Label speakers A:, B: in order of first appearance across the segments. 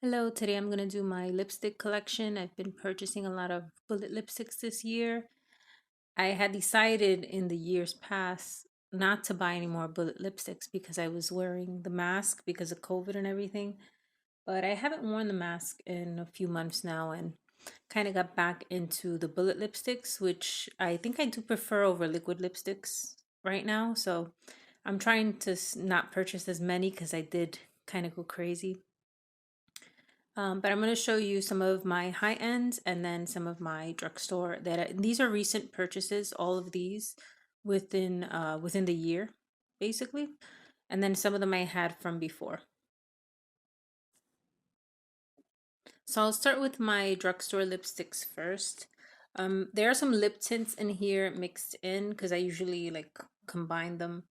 A: Hello, today I'm going to do my lipstick collection. I've been purchasing a lot of bullet lipsticks this year. I had decided in the years past not to buy any more bullet lipsticks because I was wearing the mask because of COVID and everything. But I haven't worn the mask in a few months now and kind of got back into the bullet lipsticks, which I think I do prefer over liquid lipsticks right now. So I'm trying to not purchase as many because I did kind of go crazy. But I'm going to show you some of my high ends and then some of my drugstore these are recent purchases, all of these within the year, basically. And then some of them I had from before. So I'll start with my drugstore lipsticks first. There are some lip tints in here mixed in because I usually like combine them.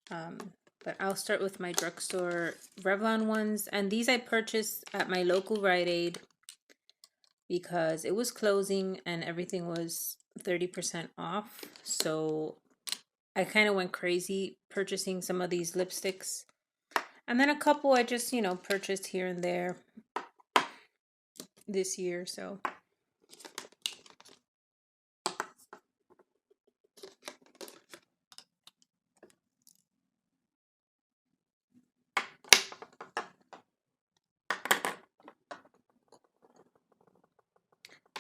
A: Um, but I'll start with my drugstore Revlon ones. And these I purchased at my local Rite Aid because it was closing and everything was 30% off. So I kind of went crazy purchasing some of these lipsticks. And then a couple I just, purchased here and there this year. So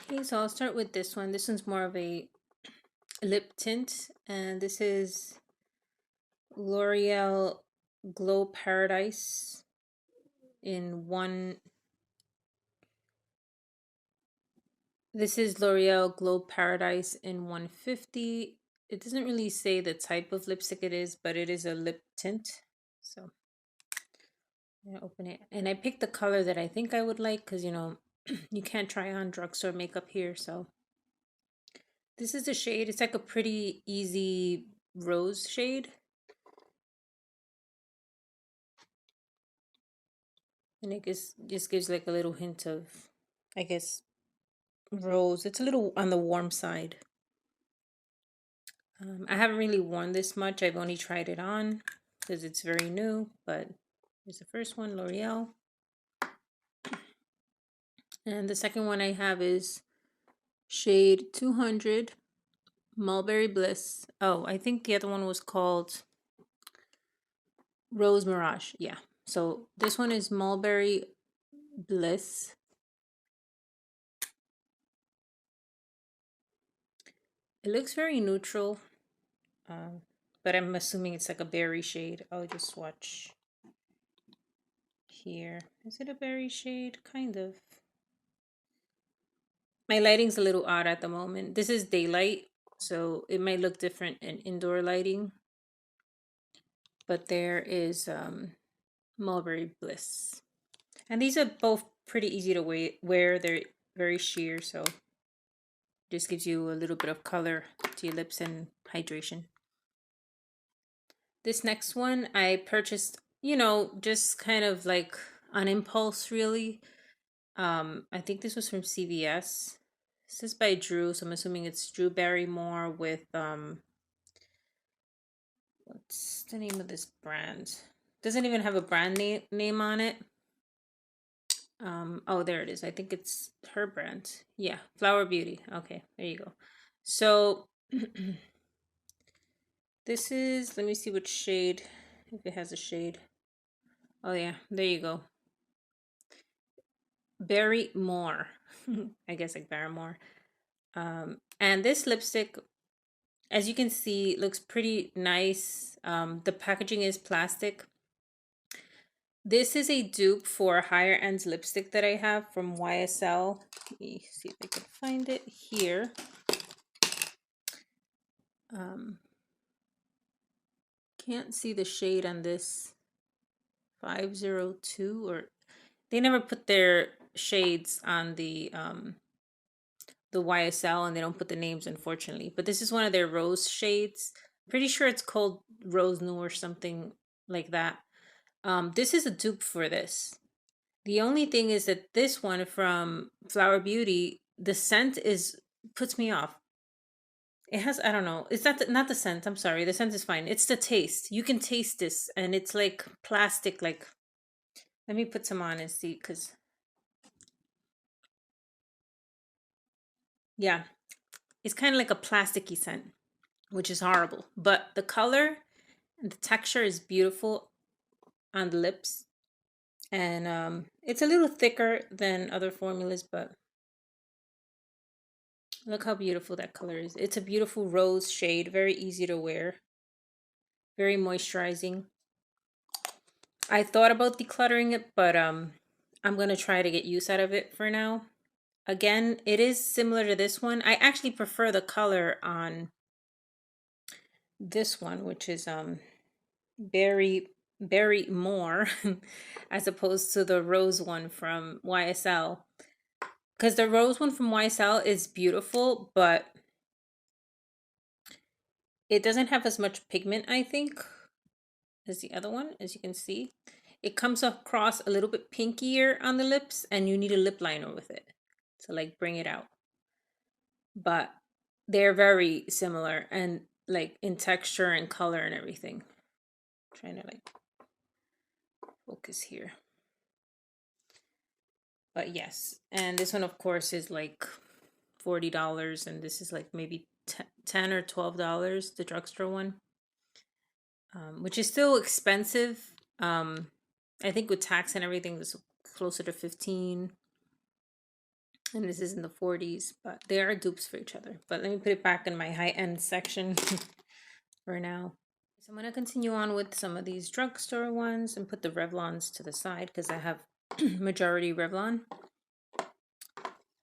A: okay, so I'll start with this one. This one's more of a lip tint, and this is L'Oreal Glow Paradise in one. This is L'Oreal Glow Paradise in 150. It doesn't really say the type of lipstick it is, but it is a lip tint. So I'm gonna open it. And I picked the color that I think I would like because, you can't try on drugstore makeup here. So this is the shade. It's like a pretty easy rose shade. And it just gives like a little hint of, I guess, rose. It's a little on the warm side. I haven't really worn this much. I've only tried it on because it's very new, but here's the first one, L'Oreal. And the second one I have is shade 200, Mulberry Bliss. Oh, I think the other one was called Rose Mirage. Yeah. So this one is Mulberry Bliss. It looks very neutral, but I'm assuming it's like a berry shade. I'll just swatch here. Is it a berry shade? Kind of. My lighting's a little odd at the moment. This is daylight, so it might look different in indoor lighting. But there is Mulberry Bliss. And these are both pretty easy to wear. They're very sheer, so just gives you a little bit of color to your lips and hydration. This next one I purchased, just kind of like on impulse, really. I think this was from CVS. This is by Drew, so I'm assuming it's Drew Barrymore with what's the name of this brand? Doesn't even have a brand name on it. Oh, there it is. I think it's her brand. Yeah, Flower Beauty. Okay, there you go. So this is, let me see what shade, if it has a shade. Oh yeah, there you go. Barrymore. I guess like Barrymore. And this lipstick, as you can see, looks pretty nice. The packaging is plastic. This is a dupe for a higher end lipstick that I have from YSL. Let me see if I can find it here. Can't see the shade on this 502, or they never put their shades on the YSL, and they don't put the names, unfortunately. But this is one of their rose shades. Pretty sure it's called Rose New or something like that. This is a dupe for this. The only thing is that this one from Flower Beauty, the scent puts me off. It has, I don't know. It's not the scent. I'm sorry. The scent is fine. It's the taste. You can taste this, and it's like plastic. Like, let me put some on and see, because Yeah, it's kind of like a plasticky scent, which is horrible. But the color and the texture is beautiful on the lips. And it's a little thicker than other formulas, but look how beautiful that color is. It's a beautiful rose shade, very easy to wear, very moisturizing. I thought about decluttering it, but I'm going to try to get use out of it for now. Again, it is similar to this one. I actually prefer the color on this one, which is berry more as opposed to the rose one from YSL. Because the rose one from YSL is beautiful, but it doesn't have as much pigment, I think, as the other one, as you can see. It comes across a little bit pinkier on the lips, and you need a lip liner with it to like bring it out. But they're very similar and like in texture and color and everything. I'm trying to like focus here. But yes, and this one of course is like $40, and this is like maybe 10 or $12, the drugstore one, which is still expensive. I think with tax and everything, this is closer to 15, and this is in the 40s, but they are dupes for each other. But let me put it back in my high-end section for now. So I'm going to continue on with some of these drugstore ones and put the Revlons to the side because I have majority Revlon.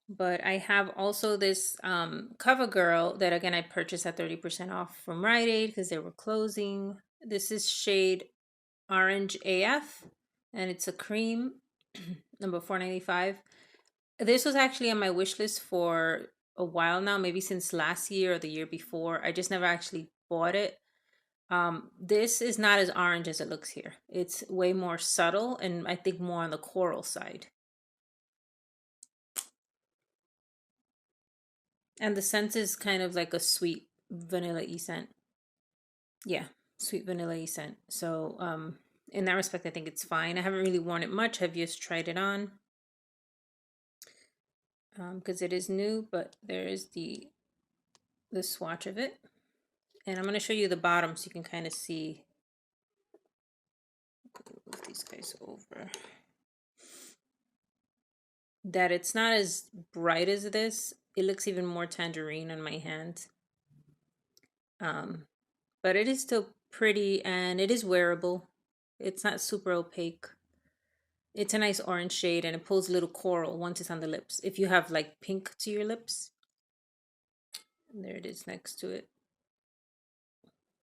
A: But I have also this CoverGirl that again I purchased at 30% off from Rite Aid because they were closing. This is shade Orange AF, and it's a cream, number 495. This was actually on my wish list for a while now, maybe since last year or the year before. I just never actually bought it. This is not as orange as it looks here. It's way more subtle and I think more on the coral side. And the scent is kind of like a sweet vanilla-y scent. Yeah, sweet vanilla-y scent. So, in that respect, I think it's fine. I haven't really worn it much. I've just tried it on. Because it is new, but there is the swatch of it. And I'm going to show you the bottom so you can kind of see. Move these guys over. That it's not as bright as this. It looks even more tangerine on my hand. But it is still pretty and it is wearable. It's not super opaque. It's a nice orange shade and it pulls a little coral once it's on the lips. If you have like pink to your lips, and there it is next to it.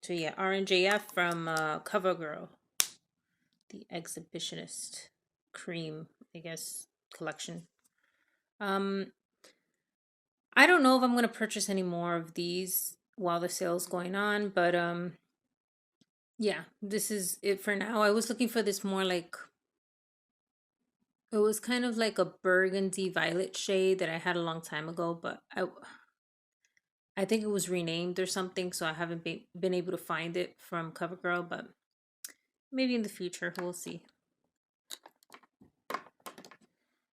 A: So yeah, Orange AF from CoverGirl, the Exhibitionist cream, I guess, collection. I don't know if I'm gonna purchase any more of these while the sale's going on, but yeah, this is it for now. I was looking for this more like it was kind of like a burgundy violet shade that I had a long time ago, but I think it was renamed or something, so I haven't been able to find it from CoverGirl, but maybe in the future we'll see.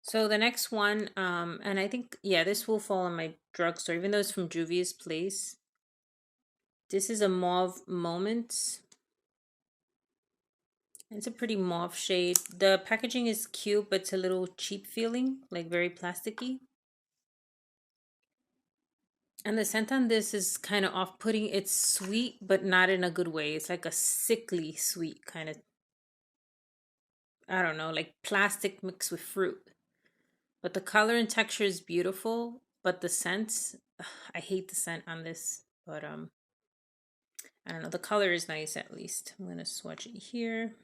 A: So the next one, and I think yeah, this will fall in my drugstore, even though it's from Juvia's Place. This is a Mauve Moments. It's a pretty mauve shade. The packaging is cute, but it's a little cheap feeling, like very plasticky. And the scent on this is kind of off-putting. It's sweet, but not in a good way. It's like a sickly sweet kind of, I don't know, like plastic mixed with fruit. But the color and texture is beautiful, but the scent, I hate the scent on this. But I don't know, the color is nice at least. I'm gonna swatch it here.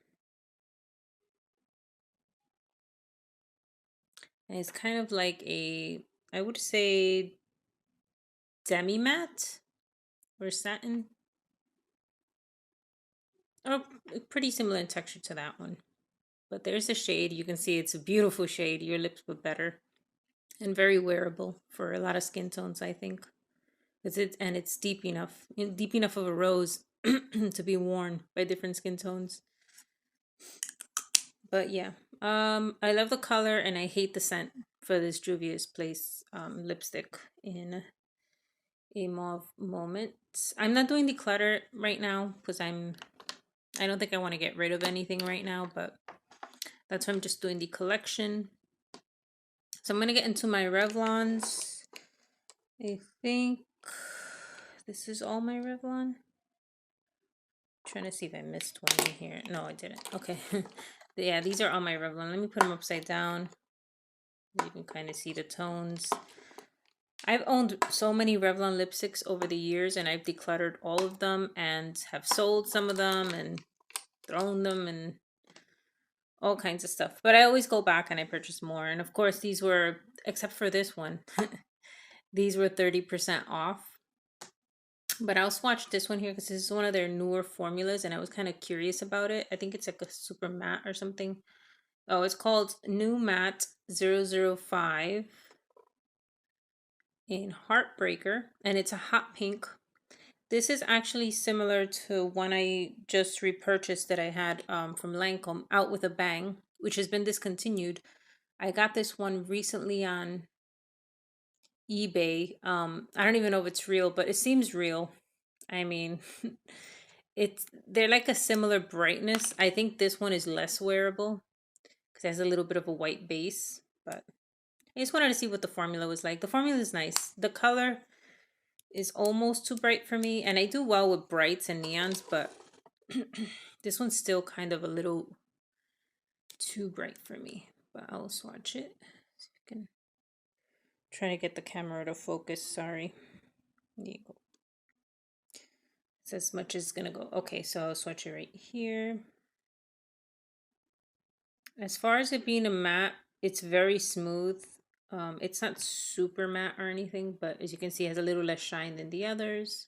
A: And it's kind of like a, I would say demi matte or satin. Oh, pretty similar in texture to that one. But there's a shade. You can see it's a beautiful shade. Your lips were better. And very wearable for a lot of skin tones, I think. It's deep enough. Deep enough of a rose to be worn by different skin tones. But yeah. I love the color and I hate the scent for this Juvia's Place lipstick in a mauve moment. I'm not doing the clutter right now because I don't think I want to get rid of anything right now, but that's why I'm just doing the collection. So I'm going to get into my Revlons. I think this is all my Revlon. Trying to see if I missed one in here. No, I didn't. Okay. Yeah, these are all my Revlon. Let me put them upside down. You can kind of see the tones. I've owned so many Revlon lipsticks over the years, and I've decluttered all of them and have sold some of them and thrown them and all kinds of stuff. But I always go back and I purchase more. And of course, these were, except for this one, these were 30% off. But I'll swatch this one here because this is one of their newer formulas and I was kind of curious about it. I think it's like a super matte or something. Oh, it's called New Matte 005 in Heartbreaker, and it's a hot pink. This is actually similar to one I just repurchased that I had from Lancome, Out with a Bang, which has been discontinued. I got this one recently on eBay. I don't even know if it's real, but it seems real. I mean, they're like a similar brightness. I think this one is less wearable because it has a little bit of a white base, but I just wanted to see what the formula was like. The formula is nice. The color is almost too bright for me, and I do well with brights and neons, but this one's still kind of a little too bright for me. But I'll swatch it. See if I can try to get the camera to focus. Sorry. There you go. It's as much as it's gonna go. Okay, so I'll swatch it right here. As far as it being a matte, it's very smooth. It's not super matte or anything, but as you can see, it has a little less shine than the others.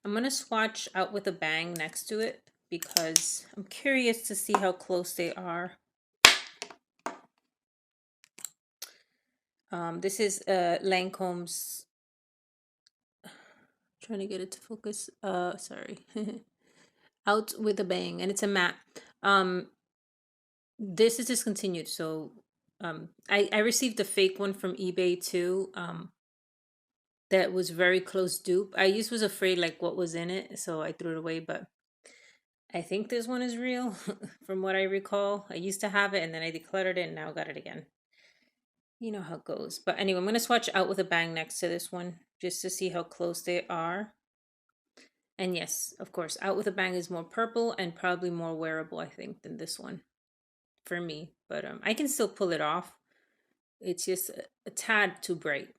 A: I'm going to swatch Out with a Bang next to it because I'm curious to see how close they are. This is Lancome's, trying to get it to focus. Sorry. Out with a Bang, and it's a matte. This is discontinued, so I received a fake one from eBay too. That was very close dupe. I just was afraid like what was in it, so I threw it away, but I think this one is real from what I recall. I used to have it and then I decluttered it and now got it again. You know how it goes. But anyway, I'm going to swatch Out with a Bang next to this one just to see how close they are. And yes, of course, Out with a Bang is more purple and probably more wearable, I think, than this one for me. But I can still pull it off. It's just a tad too bright.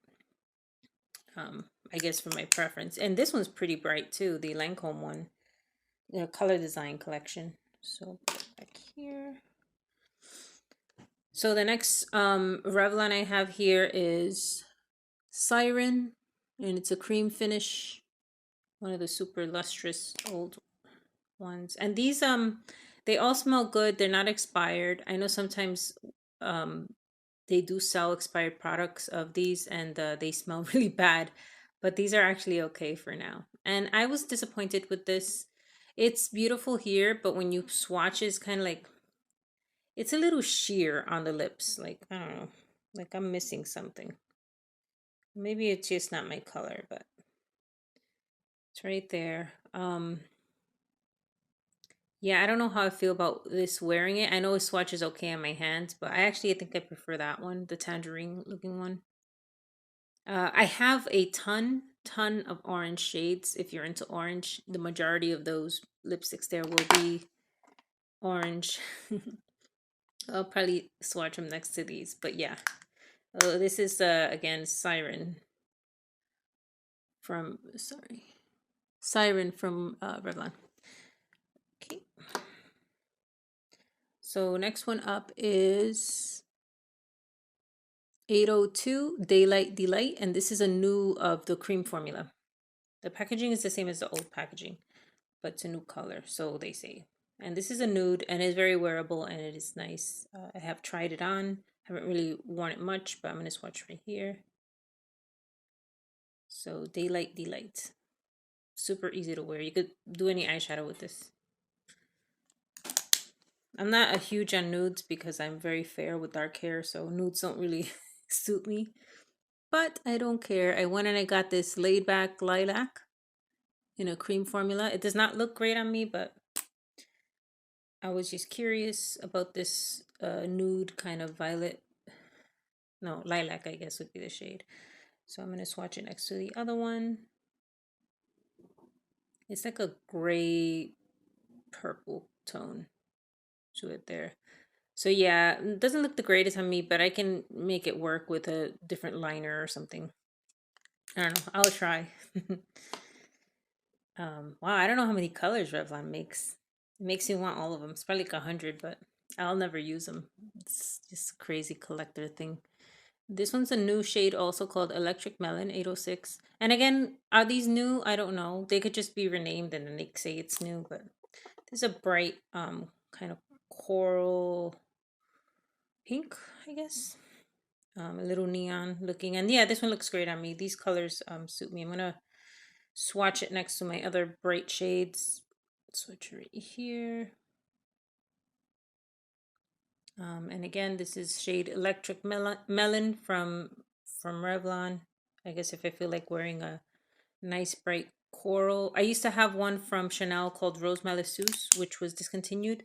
A: I guess for my preference. And this one's pretty bright too, the Lancome one, the Color Design collection. So put it back here. So the next Revlon I have here is Siren, and it's a cream finish, one of the super lustrous old ones. And these they all smell good. They're not expired. I know sometimes they do sell expired products of these and they smell really bad, but these are actually okay for now. And I was disappointed with this. It's beautiful here, but when you swatch, it's kind of like, it's a little sheer on the lips. Like, I don't know, like I'm missing something. Maybe it's just not my color, but it's right there. Yeah, I don't know how I feel about this wearing it. I know a swatch is okay on my hands, but I think I prefer that one, the tangerine looking one. I have a ton of orange shades. If you're into orange, the majority of those lipsticks there will be orange. I'll probably swatch them next to these, but yeah. This is again Siren from Siren from Revlon. Okay. So next one up is 802 Daylight Delight, and this is a new of the cream formula. The packaging is the same as the old packaging, but it's a new color, so they say. And this is a nude, and it's very wearable, and it is nice. I have tried it on. Haven't really worn it much, but I'm gonna swatch right here. So Daylight Delight, super easy to wear. You could do any eyeshadow with this. I'm not a huge on nudes because I'm very fair with dark hair, so nudes don't really suit me. but I don't care. I went and I got this laid back lilac in a cream formula. It does not look great on me, but I was just curious about this nude kind of violet. No, lilac, I guess would be the shade. So I'm going to swatch it next to the other one. It's like a gray purple tone to it there. So yeah, it doesn't look the greatest on me, but I can make it work with a different liner or something. I don't know. I'll try. Wow, I don't know how many colors Revlon makes. It makes me want all of them. It's probably like 100, but I'll never use them. It's just a crazy collector thing. This one's a new shade also called Electric Melon 806. And again, are these new? I don't know. They could just be renamed and then they say it's new, but this is a bright kind of coral pink, I guess. A little neon looking. And yeah, this one looks great on me. These colors suit me. I'm gonna swatch it next to my other bright shades. Switch right here. And again, this is shade Electric Melon from Revlon. I guess if I feel like wearing a nice bright coral. I used to have one from Chanel called Rose Malicious, which was discontinued.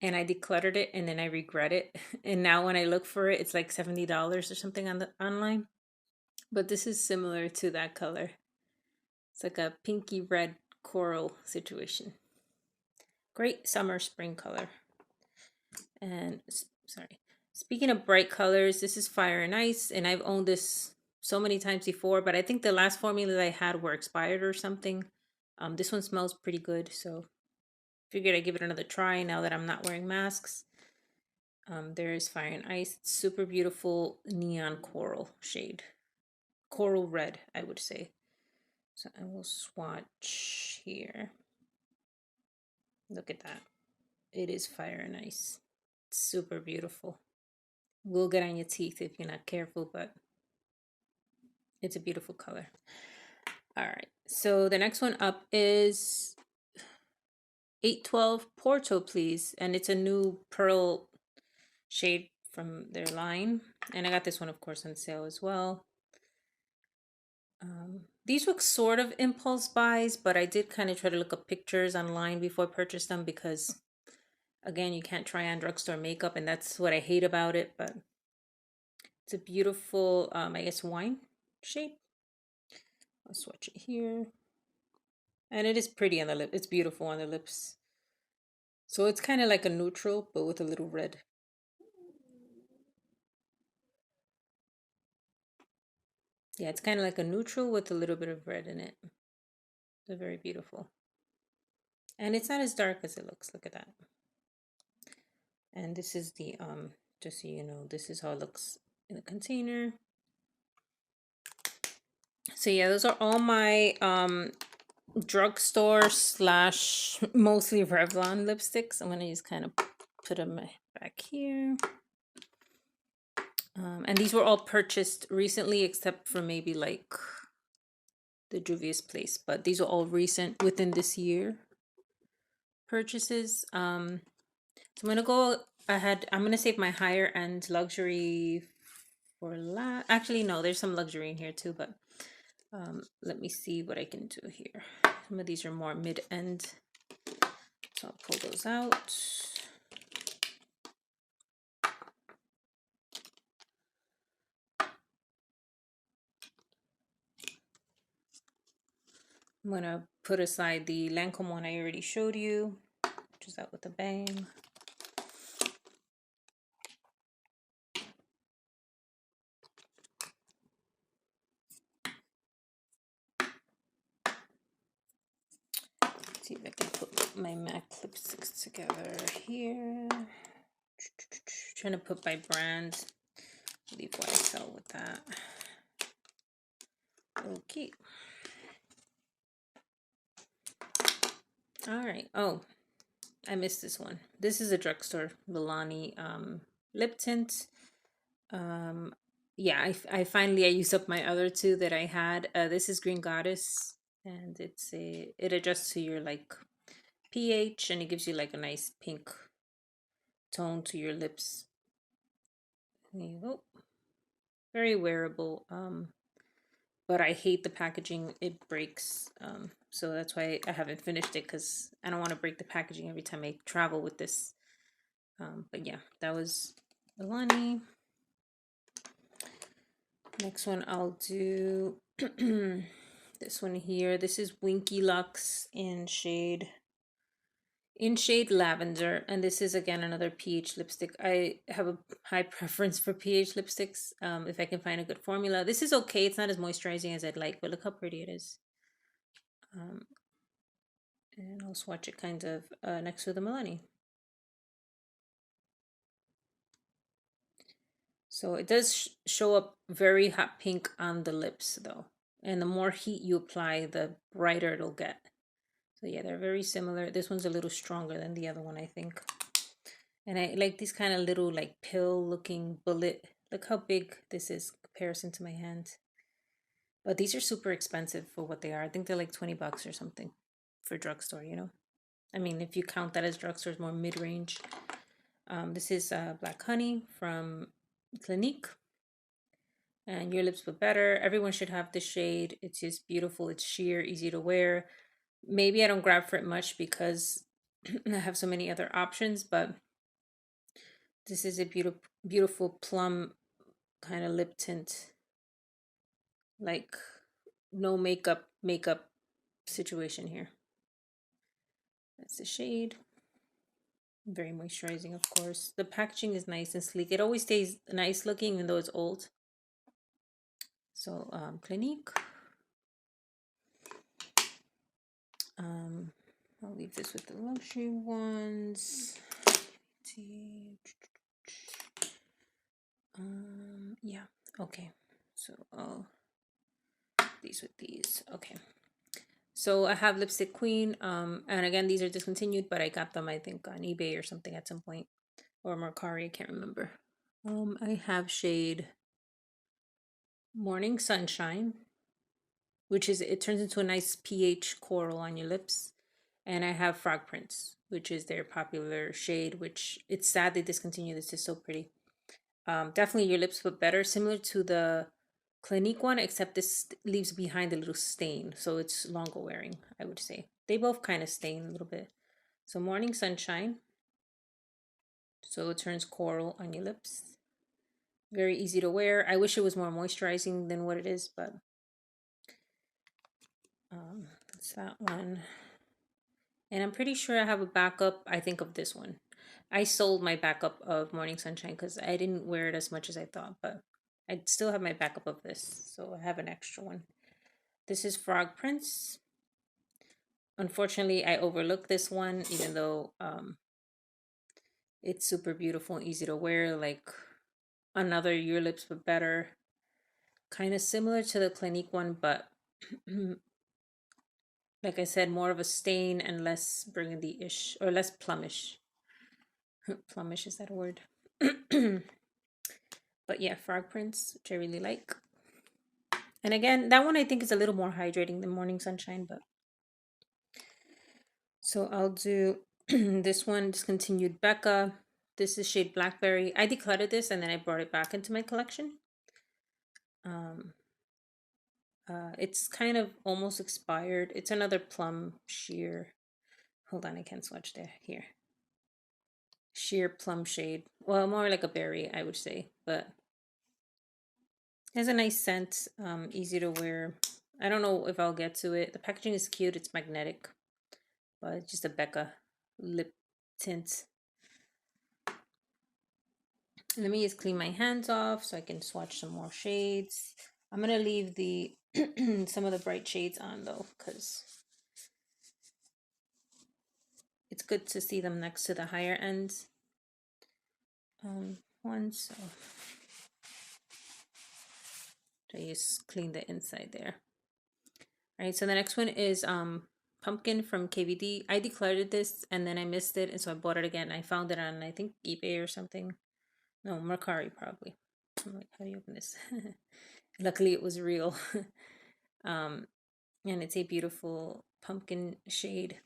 A: And I decluttered it and then I regret it. And now when I look for it, it's like $70 or something on the online. But this is similar to that color. It's like a pinky red coral situation. Great summer spring color. And sorry. Speaking of bright colors, this is Fire and Ice, and I've owned this so many times before, but I think the last formula that I had were expired or something. This one smells pretty good, so figured I'd give it another try now that I'm not wearing masks. There is Fire and Ice. It's super beautiful neon coral shade. Coral red, I would say. So I will swatch here. Look at that. It is Fire and Ice. It's super beautiful. Will get on your teeth if you're not careful, but it's a beautiful color. All right. So the next one up is 812 Porto, please. And it's a new pearl shade from their line. And I got this one, of course, on sale as well. These look sort of impulse buys, but I did kind of try to look up pictures online before I purchased them because, again, you can't try on drugstore makeup, and that's what I hate about it. But it's a beautiful, I guess, wine shade. I'll swatch it here. And it is pretty on the lip. It's beautiful on the lips. So it's kind of like a neutral, but with a little red. Yeah, it's kind of like a neutral with a little bit of red in it. They're very beautiful. And it's not as dark as it looks. Look at that. And this is the, just so you know, this is how it looks in the container. So yeah, those are all my drugstore slash mostly Revlon lipsticks. I'm gonna just kind of put them back here. And these were all purchased recently, except for maybe like the Juvia's Place, but these are all recent within this year purchases. So I'm gonna go ahead. I'm gonna save my higher end luxury for last. Actually, no, there's some luxury in here too, but let me see what I can do here. Some of these are more mid end, so I'll pull those out. I'm gonna put aside the Lancome one I already showed you, which is out with a bang. See if I can put my MAC lipsticks together here. Trying to put my brand. Leave YSL with that. Okay. All right. Oh, I missed this one. This is a drugstore Milani lip tint. Yeah, I finally I used up my other two that I had. This is Green Goddess, and it adjusts to your like pH, and it gives you like a nice pink tone to your lips. There you go. very wearable. But I hate the packaging. It breaks. So that's why I haven't finished it, because I don't want to break the packaging every time I travel with this. But yeah, that was Milani. Next one I'll do this one here. This is Winky Lux in shade lavender, and this is again another pH lipstick. I have a high preference for pH lipsticks. If I can find a good formula. This is okay. It's not as moisturizing as I'd like, but look how pretty it is. And I'll swatch it kind of next to the Milani. So it does show up very hot pink on the lips though. And the more heat you apply, the brighter it'll get. So yeah, they're very similar. This one's a little stronger than the other one, I think. And I like these kind of little like pill looking bullet. Look how big this is comparison to my hand. But these are super expensive for what they are. I think they're like 20 bucks or something for drugstore, you know? I mean, if you count that as drugstore, it's more mid-range. This is Black Honey from Clinique. And Your Lips But Better. Everyone should have this shade. It's just beautiful. It's sheer, easy to wear. Maybe I don't grab for it much because I have so many other options, but this is a beautiful plum kind of lip tint. Like no makeup situation here. That's the shade. Very moisturizing, of course. The packaging is nice and sleek. It always stays nice looking even though it's old. So Clinique. I'll leave this with the luxury ones. Yeah, okay. So I'll these with these. Okay. So I have Lipstick Queen. And again, these are discontinued, but I got them, I think, on eBay or something at some point. Or Mercari, I can't remember. I have shade Morning Sunshine, which is, it turns into a nice pH coral on your lips. And I have Frog Prince, which is their popular shade, which it's sad they discontinued. This is so pretty. Definitely Your Lips But Better, similar to the Clinique one, except this leaves behind a little stain, so it's longer wearing, I would say. They both kind of stain a little bit. So Morning Sunshine, so it turns coral on your lips. Very easy to wear. I wish it was more moisturizing than what it is, but that's that one. And I'm pretty sure I have a backup, I think, of this one. I sold my backup of Morning Sunshine because I didn't wear it as much as I thought, but I still have my backup of this, so I have an extra one. This is Frog Prince. Unfortunately, I overlooked this one, even though it's super beautiful and easy to wear, like another Your Lips But Better. Kind of similar to the Clinique one, but like I said, more of a stain and less burgundy-ish, or less plumish. Plumish, is that a word? But yeah, Frog Prince, which I really like. And again, that one I think is a little more hydrating than Morning Sunshine, but so I'll do this one, Discontinued Becca. This is shade Blackberry. I decluttered this and then I brought it back into my collection. It's kind of almost expired. It's another plum sheer. Hold on, I can't swatch there. Here. Sheer plum shade. Well, more like a berry, I would say, but it has a nice scent, easy to wear. I don't know if I'll get to it. The packaging is cute. It's magnetic, but it's just a Becca lip tint. Let me just clean my hands off so I can swatch some more shades. I'm gonna leave the some of the bright shades on though, because it's good to see them next to the higher ends. So I just clean the inside there. All right, so the next one is Pumpkin from KVD. I decluttered this and then I missed it, and so I bought it again. I found it on, I think, eBay or something. No, Mercari probably. I'm like, how do you open this? Luckily, it was real. And it's a beautiful pumpkin shade.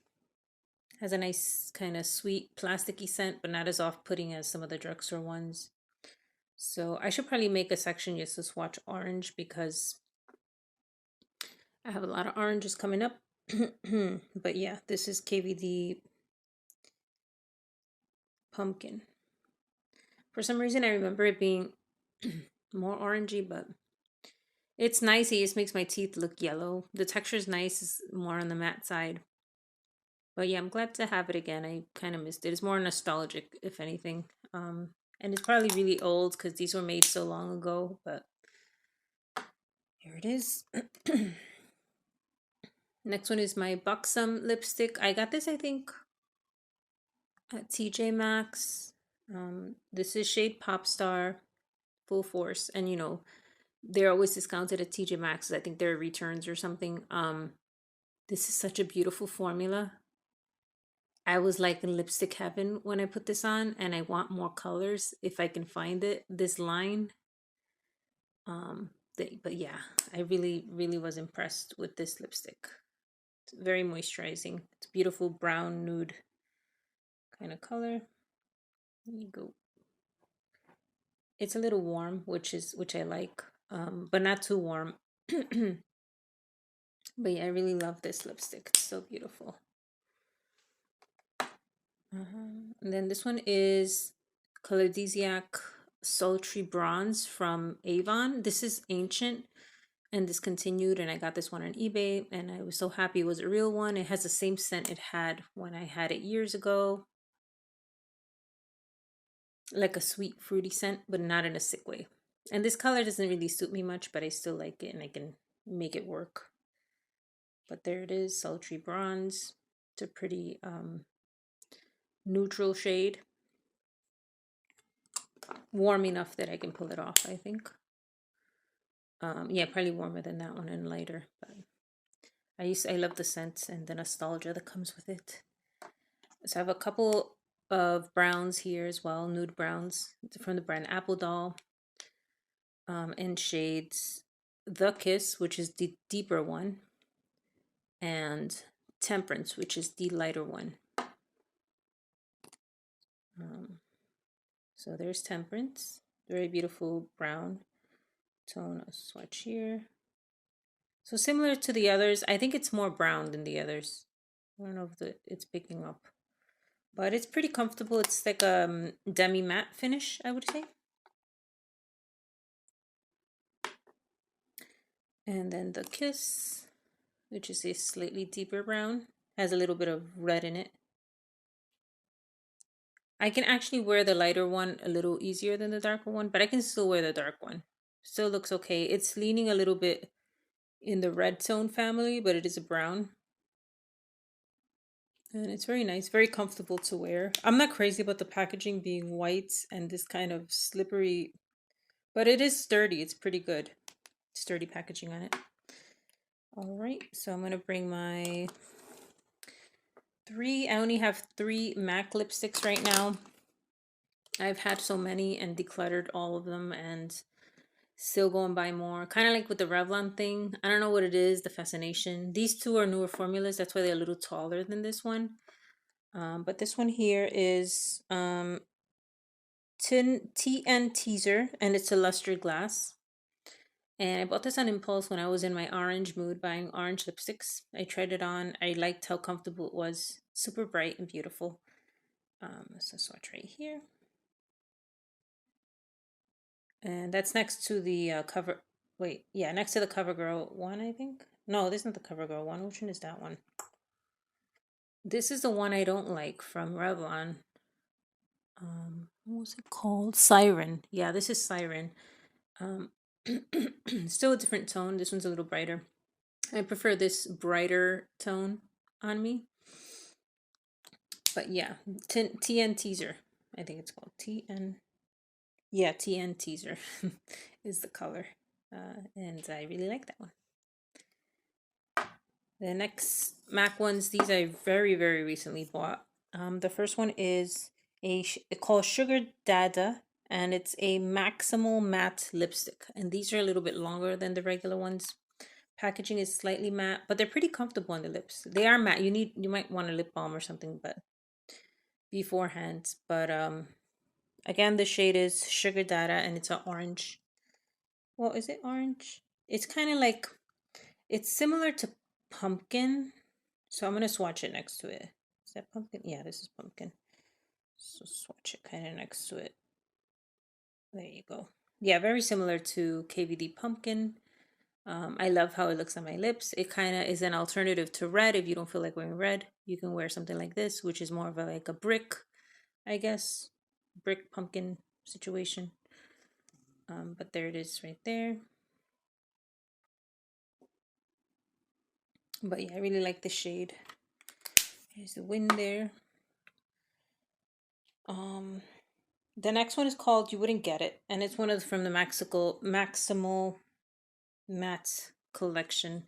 A: Has a nice kind of sweet plasticky scent, but not as off-putting as some of the drugstore ones. So I should probably make a section just to swatch orange because I have a lot of oranges coming up. But yeah, this is KVD pumpkin. For some reason, I remember it being more orangey, but it's nice. It just makes my teeth look yellow. The texture is nice, it's more on the matte side. But yeah, I'm glad to have it again. I kind of missed it. It's more nostalgic, if anything. And it's probably really old because these were made so long ago, but here it is. Next one is my Buxom lipstick. I got this, I think, at TJ Maxx. This is shade Popstar Full Force. And, you know, they're always discounted at TJ Maxx. I think there are returns or something. This is such a beautiful formula. I was like in lipstick heaven when I put this on, and I want more colors if I can find it. This line, but yeah, I really, really was impressed with this lipstick. It's very moisturizing. It's beautiful brown nude kind of color. There you go. It's a little warm, which I like, but not too warm. But yeah, I really love this lipstick. It's so beautiful. And then this one is Colordesiac Sultry Bronze from Avon. This is ancient and discontinued, and I got this one on eBay, and I was so happy it was a real one. It has the same scent it had when I had it years ago, like a sweet fruity scent, but not in a sick way. And this color doesn't really suit me much, but I still like it and I can make it work. But there it is, Sultry Bronze. It's a pretty neutral shade. Warm enough that I can pull it off, I think. Yeah, probably warmer than that one and lighter, but I love the scent and the nostalgia that comes with it. So I have a couple of browns here as well, nude browns from the brand Apple Doll, in shades The Kiss, which is the deeper one, and Temperance, which is the lighter one. So there's Temperance, very beautiful brown tone. I'll swatch here. So similar to the others, I think it's more brown than the others. I don't know if it's picking up, but it's pretty comfortable. It's like a demi matte finish, I would say. And then The Kiss, which is a slightly deeper brown, has a little bit of red in it. I can actually wear the lighter one a little easier than the darker one, but I can still wear the dark one. Still looks okay. It's leaning a little bit in the red tone family, but it is a brown. And it's very nice, very comfortable to wear. I'm not crazy about the packaging being white and this kind of slippery, but it is sturdy. It's pretty good. Sturdy packaging on it. All right, so I'm going to bring my I only have 3 MAC lipsticks right now. I've had so many and decluttered all of them and still go and buy more. Kind of like with the Revlon thing. I don't know what it is, the fascination. These 2 are newer formulas. That's why they're a little taller than this one. But this one here is TN Teaser, and it's a luster glass. And I bought this on impulse when I was in my orange mood buying orange lipsticks. I tried it on. I liked how comfortable it was. Super bright and beautiful. So swatch right here. And that's next to the cover. Wait, yeah, next to the CoverGirl one, I think. No, this isn't the CoverGirl one. Which one is that one? This is the one I don't like from Revlon. What was it called? Siren. Yeah, this is Siren. Still a different tone. This one's a little brighter. I prefer this brighter tone on me. But yeah, TN Teaser. I think it's called TN. Yeah, TN Teaser is the color. And I really like that one. The next MAC ones, these I very, very recently bought. The first one is it's called Sugar Dada, and it's a maximal matte lipstick. And these are a little bit longer than the regular ones. Packaging is slightly matte, but they're pretty comfortable on the lips. They are matte. You might want a lip balm or something, but beforehand. But Again, the shade is Sugar Dada, and it's an orange. Well, is it orange? It's kind of like, it's similar to pumpkin. So I'm going to swatch it next to it. Is that pumpkin? Yeah, this is pumpkin. So swatch it kind of next to it. There you go. Yeah, very similar to KVD Pumpkin. I love how it looks on my lips. It kind of is an alternative to red. If you don't feel like wearing red, you can wear something like this, which is more of a, like a brick, I guess, brick pumpkin situation. But there it is right there. But yeah, I really like the shade. Here's the wind there. The next one is called You Wouldn't Get It, and it's one of from the Maximal Matte collection.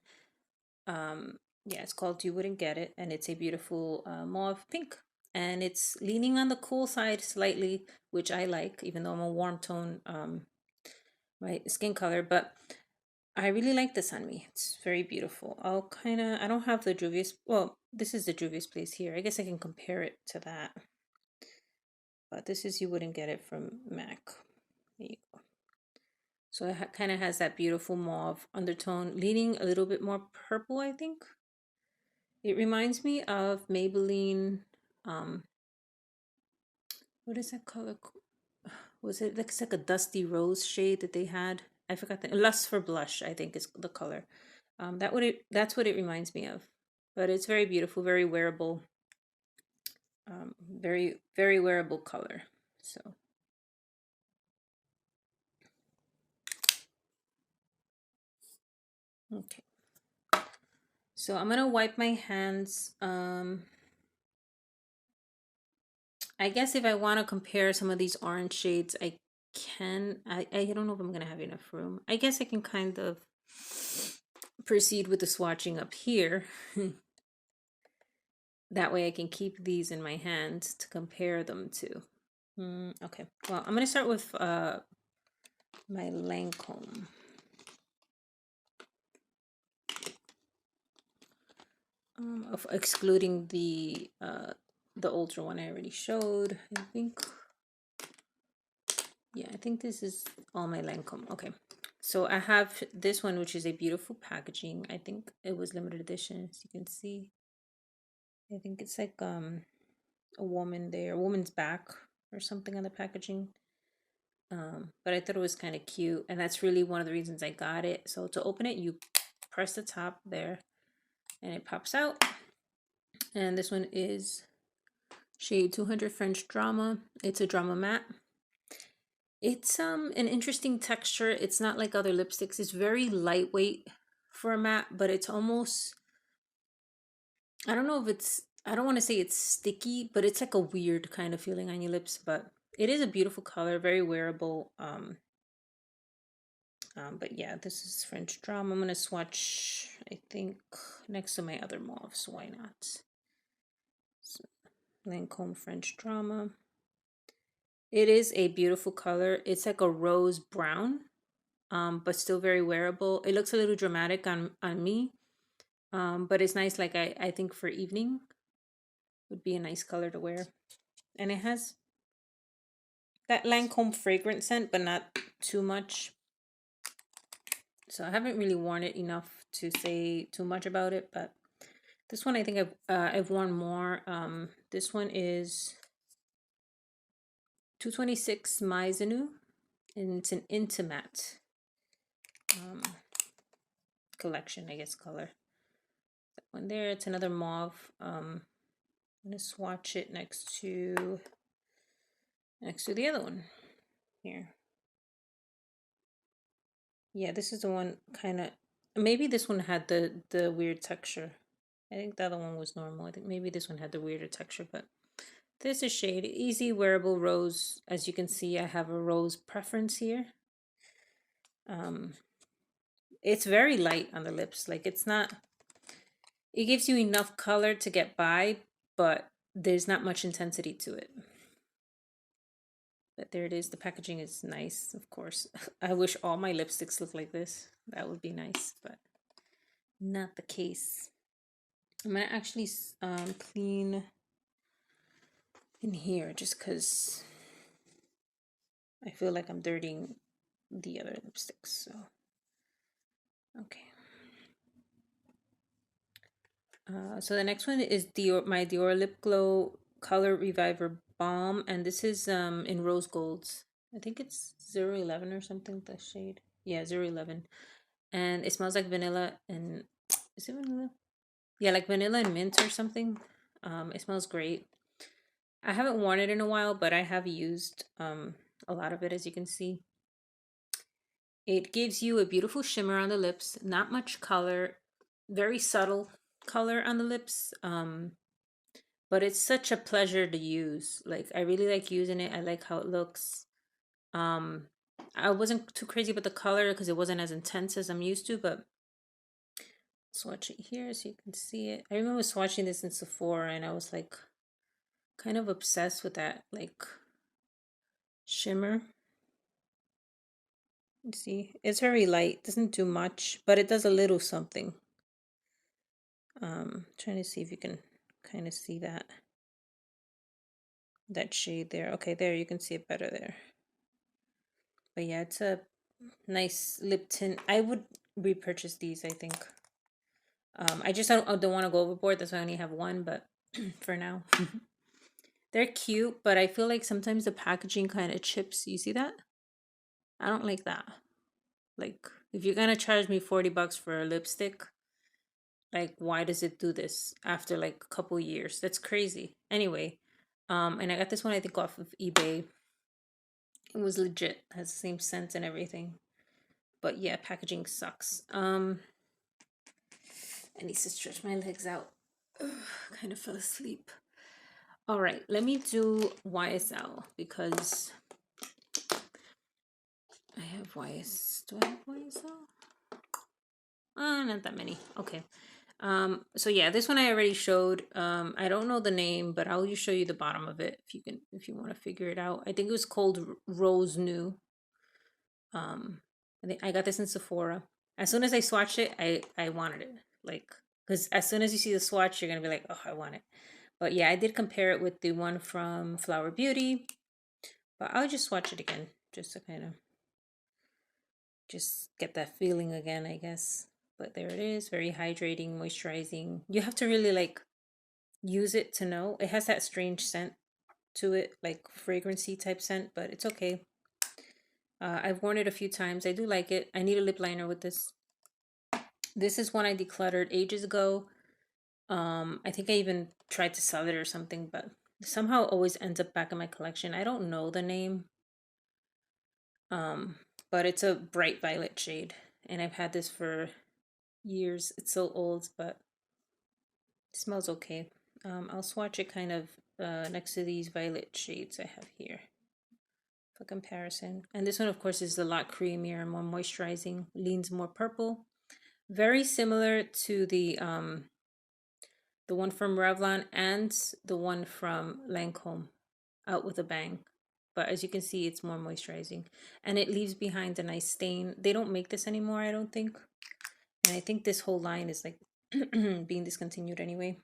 A: Yeah, it's called You Wouldn't Get It, and it's a beautiful mauve pink, and it's leaning on the cool side slightly, which I like, even though I'm a warm tone my skin color. But I really like this on me. It's very beautiful. I don't have the Juvia's, well, this is the Juvia's Place here. I guess I can compare it to that. But this is You Wouldn't Get It from MAC. There you go. So it kind of has that beautiful mauve undertone, leaning a little bit more purple, I think. It reminds me of Maybelline, um, what is that color? Was it like a dusty rose shade that they had? I forgot the Lust for Blush, I think is the color. That's what it reminds me of. But it's very beautiful, very wearable, very, very wearable color. So okay. So I'm gonna wipe my hands. I guess if I want to compare some of these orange shades, I can. I don't know if I'm gonna have enough room. I guess I can kind of proceed with the swatching up here. That way I can keep these in my hands to compare them to. Okay, well, I'm gonna start with my Lancome. Of excluding the ultra one I already showed, I think. Yeah, I think this is all my Lancome. Okay, so I have this one, which is a beautiful packaging. I think it was limited edition, as you can see. I think it's like a woman there, a woman's back or something on the packaging. But I thought it was kind of cute, and that's really one of the reasons I got it. So to open it, you press the top there, and it pops out. And this one is shade 200 French Drama. It's a drama matte. It's an interesting texture. It's not like other lipsticks. It's very lightweight for a matte, but it's almost, I don't know if it's, I don't want to say it's sticky, but it's like a weird kind of feeling on your lips. But it is a beautiful color, very wearable. But yeah, this is French Drama. I'm gonna swatch, I think, next to my other mauves. Why not? So, Lancome French Drama. It is a beautiful color. It's like a rose brown, but still very wearable. It looks a little dramatic on me, but it's nice. Like I think for evening would be a nice color to wear, and it has that Lancome fragrance scent, but not too much. So I haven't really worn it enough to say too much about it, but this one I think I've worn more. This one is 226 Maizenu, and it's an Intimatte collection, I guess, color. That one there. It's another mauve. I'm gonna swatch it next to the other one here. Yeah, this is the one kind of, maybe this one had the weird texture. I think the other one was normal. I think maybe this one had the weirder texture, but this is shade Easy Wearable Rose. As you can see, I have a rose preference here. It's very light on the lips. Like it's not, it gives you enough color to get by, but there's not much intensity to it. But there it is. The packaging is nice, of course. I wish all my lipsticks looked like this. That would be nice, but not the case. I'm gonna actually clean in here just because I feel like I'm dirtying the other lipsticks, so okay. So the next one is my Dior Lip Glow Color Reviver Balm, and this is in rose golds. I think it's 011 or something, the shade. Yeah, 011. And it smells like vanilla and is it vanilla? Yeah, like vanilla and mint or something. It smells great. I haven't worn it in a while, but I have used a lot of it, as you can see. It gives you a beautiful shimmer on the lips, not much color, very subtle color on the lips. But it's such a pleasure to use. Like I really like using it. I like how it looks. Um, I wasn't too crazy about the color because it wasn't as intense as I'm used to, but swatch it here so you can see it. I remember swatching this in Sephora and I was like kind of obsessed with that like shimmer. You see, it's very light, doesn't do much, but it does a little something. Trying to see if you can kind of see that shade there. Okay, there you can see it better there. But yeah, it's a nice lip tint. I would repurchase these, I think. I just don't want to go overboard. That's why I only have one, but for now. They're cute, but I feel like sometimes the packaging kind of chips. You see that? I don't like that. Like, if you're gonna charge me $40 for a lipstick, like, why does it do this after like a couple years? That's crazy. Anyway, and I got this one I think off of eBay. It was legit, has the same scent and everything. But yeah, packaging sucks. I need to stretch my legs out. Ugh, kind of fell asleep. All right, let me do YSL because I have YS. Do I have YSL? Not that many. Okay. So yeah, this one I already showed. I don't know the name, but I'll just show you the bottom of it if you want to figure it out. I think it was called Rose New. I think I got this in Sephora. As soon as I swatched it, I wanted it. Like, because as soon as you see the swatch, you're gonna be like, oh, I want it. But yeah, I did compare it with the one from Flower Beauty. But I'll just swatch it again, just to kind of just get that feeling again, I guess. But there it is, very hydrating, moisturizing. You have to really like use it to know. It has that strange scent to it, like fragrancy type scent, but it's okay. I've worn it a few times. I do like it. I need a lip liner with this. This is one I decluttered ages ago. I think I even tried to sell it or something, but somehow it always ends up back in my collection. I don't know the name. Um, but it's a bright violet shade, and I've had this for years. It's so old, but it smells okay. I'll swatch it kind of next to these violet shades I have here for comparison. And this one, of course, is a lot creamier and more moisturizing, leans more purple. Very similar to the one from Revlon and the one from Lancome, Out with a Bang. But as you can see, it's more moisturizing. And it leaves behind a nice stain. They don't make this anymore, I don't think. And I think this whole line is like being discontinued anyway.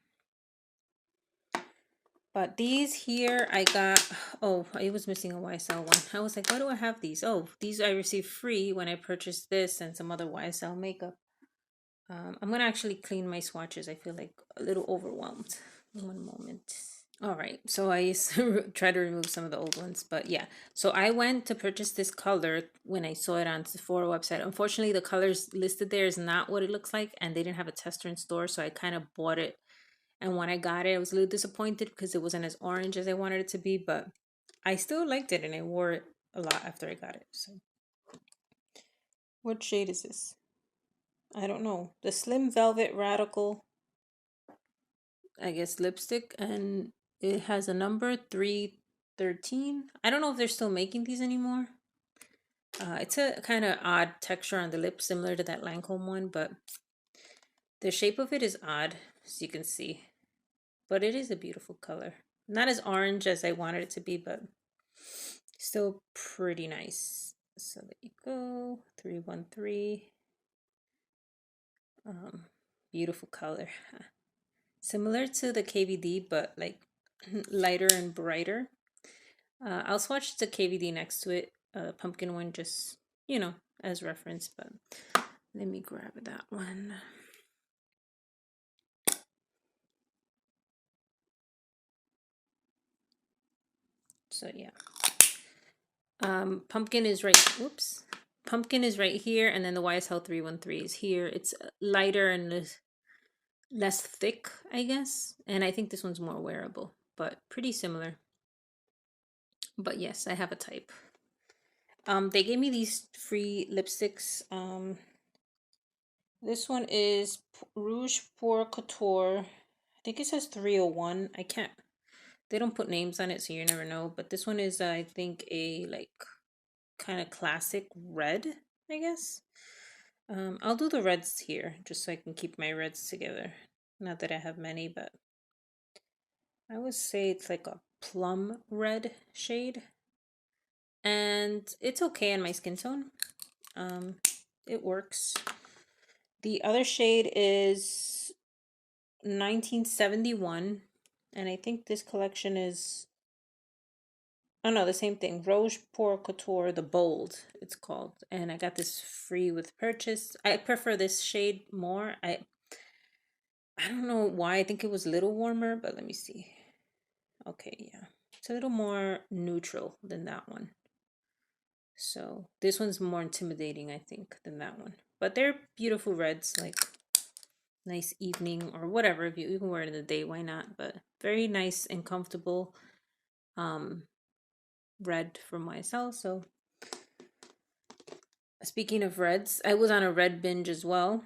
A: But these here I got, oh, it was missing a YSL one. I was like, why do I have these? Oh, these I received free when I purchased this and some other YSL makeup. I'm going to actually clean my swatches. I feel like a little overwhelmed. One moment. All right, so I try to remove some of the old ones, but yeah. So I went to purchase this color when I saw it on Sephora website. Unfortunately, the colors listed there is not what it looks like, and they didn't have a tester in store, so I kind of bought it. And when I got it, I was a little disappointed because it wasn't as orange as I wanted it to be, but I still liked it, and I wore it a lot after I got it. So, what shade is this? I don't know. The Slim Velvet Radical, I guess, lipstick, and it has a number 313. I don't know if they're still making these anymore. It's a kind of odd texture on the lip, similar to that Lancome one, but the shape of it is odd, as you can see. But it is a beautiful color. Not as orange as I wanted it to be, but still pretty nice. So there you go, 313. Beautiful color. Similar to the KVD, but like lighter and brighter. I'll swatch the KVD next to it pumpkin one, just, as reference. But let me grab that one. So yeah. Pumpkin is right. Whoops. Pumpkin is right here, and then the YSL 313 is here. It's lighter and less thick, I guess. And I think this one's more wearable, but pretty similar. But yes, I have a type. They gave me these free lipsticks. This one is Rouge Pour Couture. I think it says 301. I can't. They don't put names on it, so you never know. But this one is, I think, a like kind of classic red, I guess. I'll do the reds here just so I can keep my reds together. Not that I have many, but I would say it's like a plum red shade. And it's okay in my skin tone. It works. The other shade is 1971. And I think this collection is, oh no, the same thing. Rouge Pour Couture, the Bold, it's called. And I got this free with purchase. I prefer this shade more. I don't know why. I think it was a little warmer, but let me see. Okay, yeah. It's a little more neutral than that one. So this one's more intimidating, I think, than that one. But they're beautiful reds, like nice evening or whatever. If you can wear it in the day, why not? But very nice and comfortable red from YSL. So speaking of reds, I was on a red binge as well.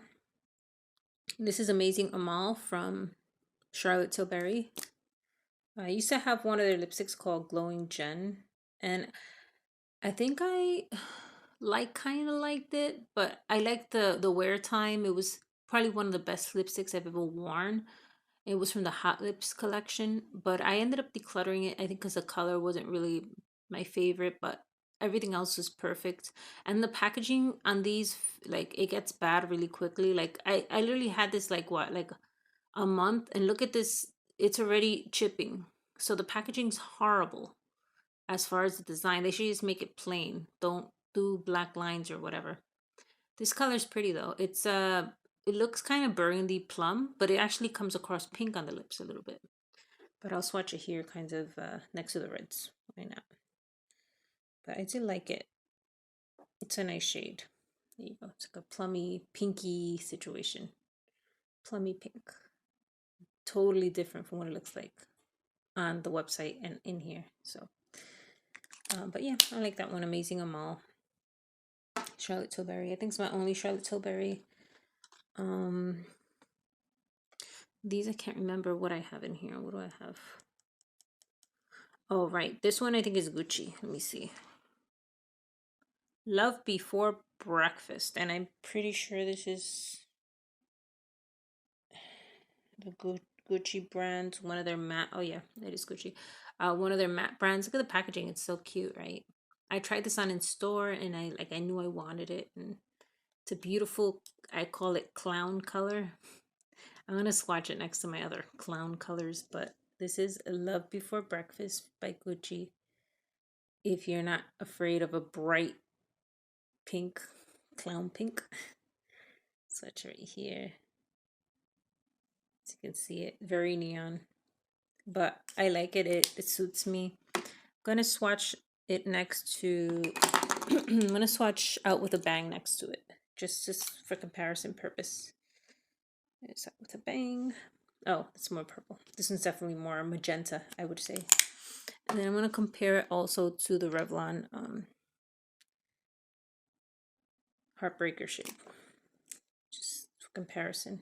A: This is Amazing Amal from Charlotte Tilbury. I used to have one of their lipsticks called Glowing Gen, and I think I kind of liked it, but I liked the wear time. It was probably one of the best lipsticks I've ever worn. It was from the Hot Lips collection, but I ended up decluttering it, I think, because the color wasn't really my favorite, but everything else was perfect. And the packaging on these, like, it gets bad really quickly. Like, I literally had this, like, what, like a month, and look at this, it's already chipping. So the packaging's horrible as far as the design. They should just make it plain. Don't do black lines or whatever. This color's pretty though. It looks kind of burgundy plum, but it actually comes across pink on the lips a little bit. But I'll swatch it here kind of next to the reds. Why not? But I do like it. It's a nice shade. There you go. It's like a plummy, pinky situation. Plummy pink. Totally different from what it looks like on the website and in here. So, but yeah, I like that one. Amazing Amal. Charlotte Tilbury. I think it's my only Charlotte Tilbury. These I can't remember what I have in here. What do I have? Oh, right. This one I think is Gucci. Let me see. Love Before Breakfast. And I'm pretty sure this is the Gucci brand. One of their matte. Oh, yeah. It is Gucci. One of their matte brands. Look at the packaging. It's so cute, right? I tried this on in store and I knew I wanted it. And it's a beautiful, I call it clown color. I'm going to swatch it next to my other clown colors. But this is Love Before Breakfast by Gucci. If you're not afraid of a bright pink, clown pink. Swatch right here. As you can see it, very neon. But I like it, it suits me. I'm gonna swatch it next to, I'm gonna swatch Out with a Bang next to it. Just for comparison purpose. It's Out with a Bang. Oh, it's more purple. This one's definitely more magenta, I would say. And then I'm gonna compare it also to the Revlon Heartbreaker shade. Just for comparison.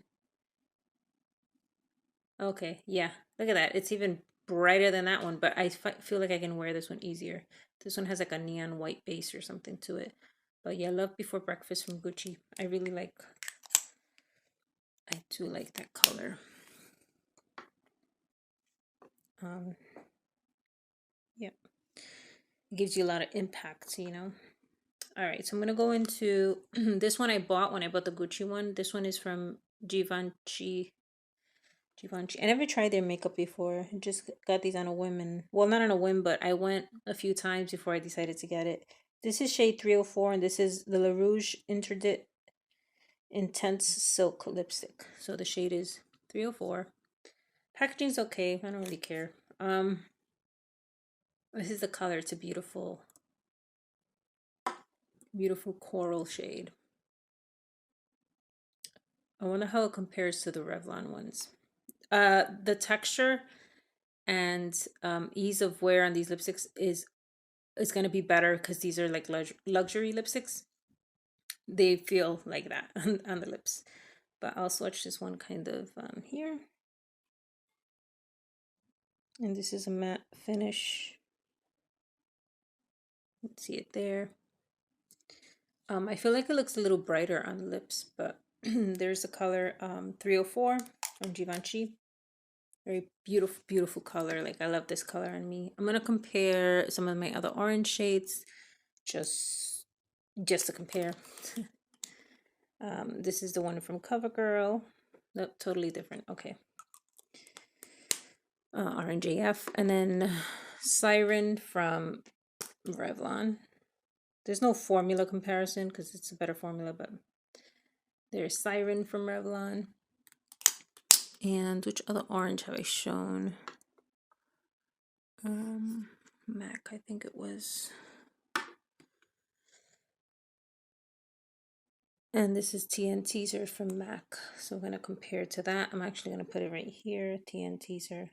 A: Okay, yeah. Look at that. It's even brighter than that one, but I feel like I can wear this one easier. This one has like a neon white base or something to it. But yeah, Love Before Breakfast from Gucci. I do like that color. Yep. It gives you a lot of impact, you know. All right, so I'm gonna go into this one I bought when I bought the Gucci one. This one is from Givenchy. Givenchy. I never tried their makeup before. I just got these on a whim, and well, not on a whim, but I went a few times before I decided to get it. This is shade 304, and this is the La Rouge Interdit Intense Silk Lipstick. So the shade is 304. Packaging's okay. I don't really care. This is the color. It's a beautiful, beautiful coral shade. I wonder how it compares to the Revlon ones. The texture and ease of wear on these lipsticks is going to be better because these are like luxury lipsticks. They feel like that on the lips. But I'll swatch this one kind of here. And this is a matte finish. Let's see it there. I feel like it looks a little brighter on the lips, but there's the color 304 from Givenchy. Very beautiful, beautiful color. Like, I love this color on me. I'm gonna compare some of my other orange shades, just to compare. This is the one from CoverGirl. Nope, totally different. Okay. Orange AF, and then Siren from Revlon. There's no formula comparison because it's a better formula, but there's Siren from Revlon. And which other orange have I shown? MAC, I think it was. And this is TN Teaser from MAC. So I'm going to compare to that. I'm actually going to put it right here, TN Teaser.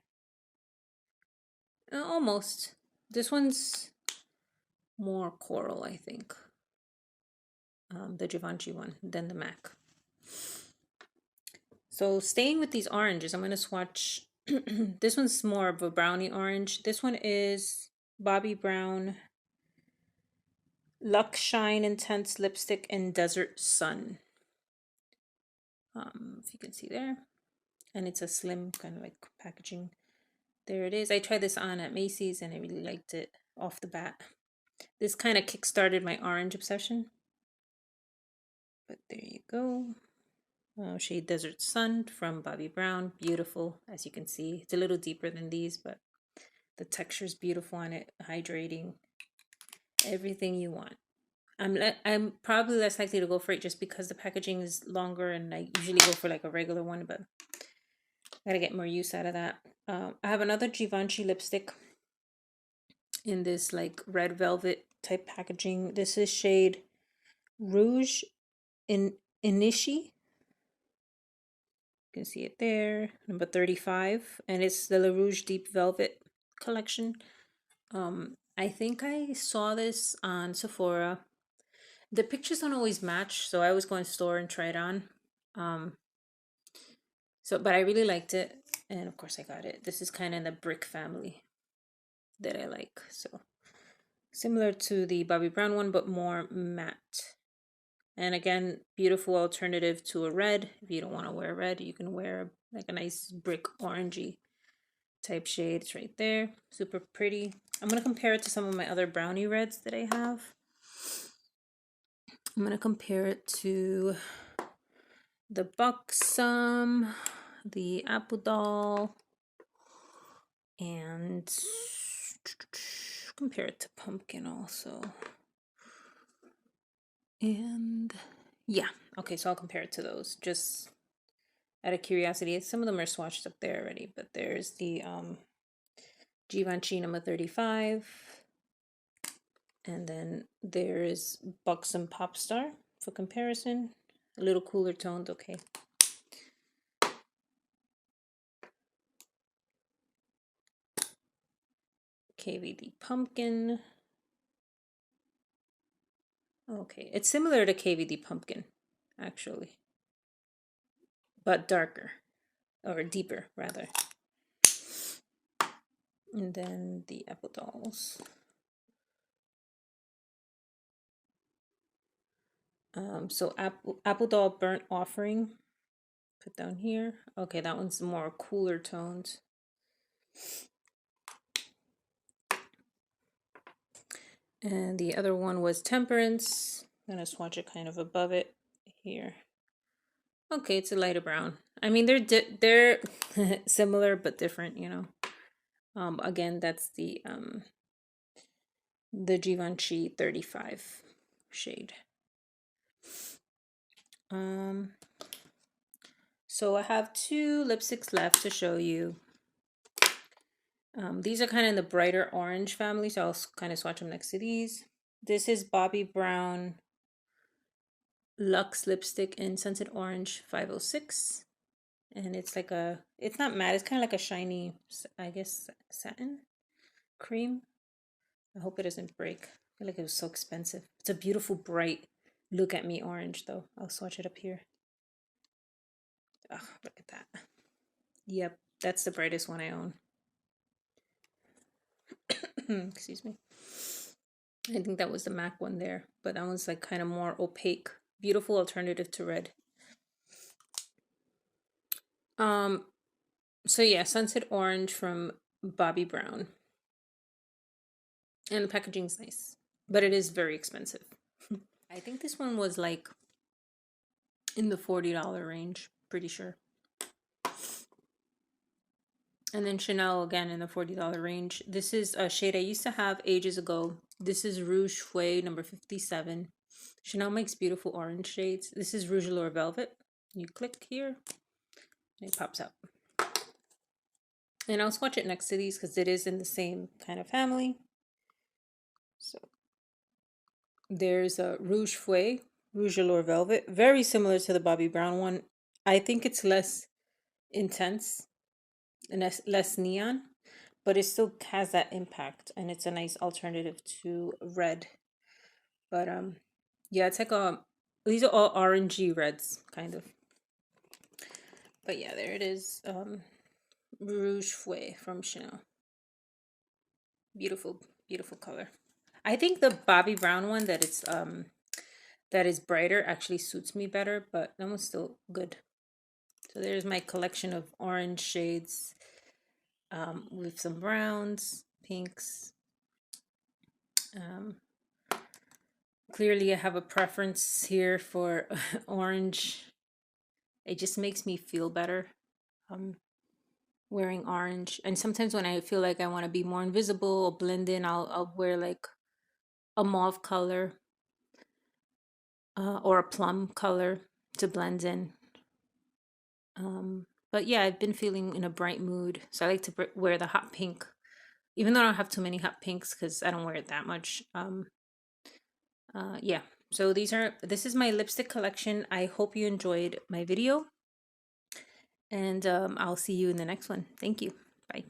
A: Almost. This one's more coral, I think. The Givenchy one than the MAC. So staying with these oranges, I'm going to swatch. This one's more of a brownie orange. This one is Bobbi Brown Luxe Shine Intense Lipstick in Desert Sun. If you can see there. And it's a slim kind of like packaging. There it is. I tried this on at Macy's and I really liked it off the bat. This kind of kick-started my orange obsession. But there you go. Shade Desert Sun from Bobbi Brown. Beautiful, as you can see. It's a little deeper than these, but the texture is beautiful on it. Hydrating. Everything you want. I'm probably less likely to go for it just because the packaging is longer, and I usually go for like a regular one, but I gotta get more use out of that. I have another Givenchy lipstick in this like red velvet type packaging. This is shade Rouge in Inishi. You can see it there, number 35, and it's the La Rouge Deep Velvet collection. I think I saw this on Sephora. The pictures don't always match, so I always go in store and try it on. But I really liked it, and of course I got it. This is kind of in the brick family that I like, so similar to the Bobbi Brown one, but more matte. And again, beautiful alternative to a red. If you don't want to wear red, you can wear like a nice brick orangey type shade. It's right there. Super pretty. I'm going to compare it to some of my other brownie reds that I have. I'm going to compare it to the Buxom, the Apple Doll, and compare it to Pumpkin also. And yeah, okay, so I'll compare it to those just out of curiosity. Some of them are swatched up there already, but there's the Givenchy number 35, and then there's Buxom Popstar for comparison. A little cooler toned, okay. KVD Pumpkin. Okay, it's similar to KVD Pumpkin, actually, but darker, or deeper, rather. And then the Apple Dolls. So Apple Doll Burnt Offering, put down here. Okay, that one's more cooler tones. And the other one was Temperance. I'm gonna swatch it kind of above it here. Okay, it's a lighter brown. I mean, they're similar but different, you know. Again, that's the the Givenchy 35 shade. So I have 2 lipsticks left to show you. These are kind of in the brighter orange family, so I'll kind of swatch them next to these. This is Bobbi Brown Luxe lipstick in Scented Orange 506. And it's like a, it's not matte, it's kind of like a shiny, I guess, satin cream. I hope it doesn't break. I feel like it was so expensive. It's a beautiful, bright, look at me orange, though. I'll swatch it up here. Oh, look at that. Yep, that's the brightest one I own. Excuse me. I think that was the MAC one there, but that one's like kind of more opaque. Beautiful alternative to red. So yeah, Sunset Orange from Bobbi Brown. And the packaging's nice, but it is very expensive. I think this one was like in the $40 range, pretty sure. And then Chanel again in the $40 range. This is a shade I used to have ages ago. This is Rouge Feuille number 57. Chanel makes beautiful orange shades. This is Rouge Allure Velvet. You click here, and it pops out. And I'll swatch it next to these because it is in the same kind of family. So there's a Rouge Feuille, Rouge Allure Velvet. Very similar to the Bobbi Brown one. I think it's less intense and less neon, but it still has that impact, and it's a nice alternative to red. But yeah, it's like these are all orangey reds kind of. But yeah, there it is. Rouge Feuille from Chanel. Beautiful, beautiful color. I think the Bobbi Brown one that is brighter actually suits me better, but that one's still good. So there's my collection of orange shades with some browns, pinks. Clearly I have a preference here for orange. It just makes me feel better wearing orange. And sometimes when I feel like I want to be more invisible or blend in, I'll wear like a mauve color or a plum color to blend in. But yeah, I've been feeling in a bright mood, so I like to wear the hot pink, even though I don't have too many hot pinks because I don't wear it that much. Yeah, so this is my lipstick collection. I hope you enjoyed my video, and I'll see you in the next one. Thank you. Bye.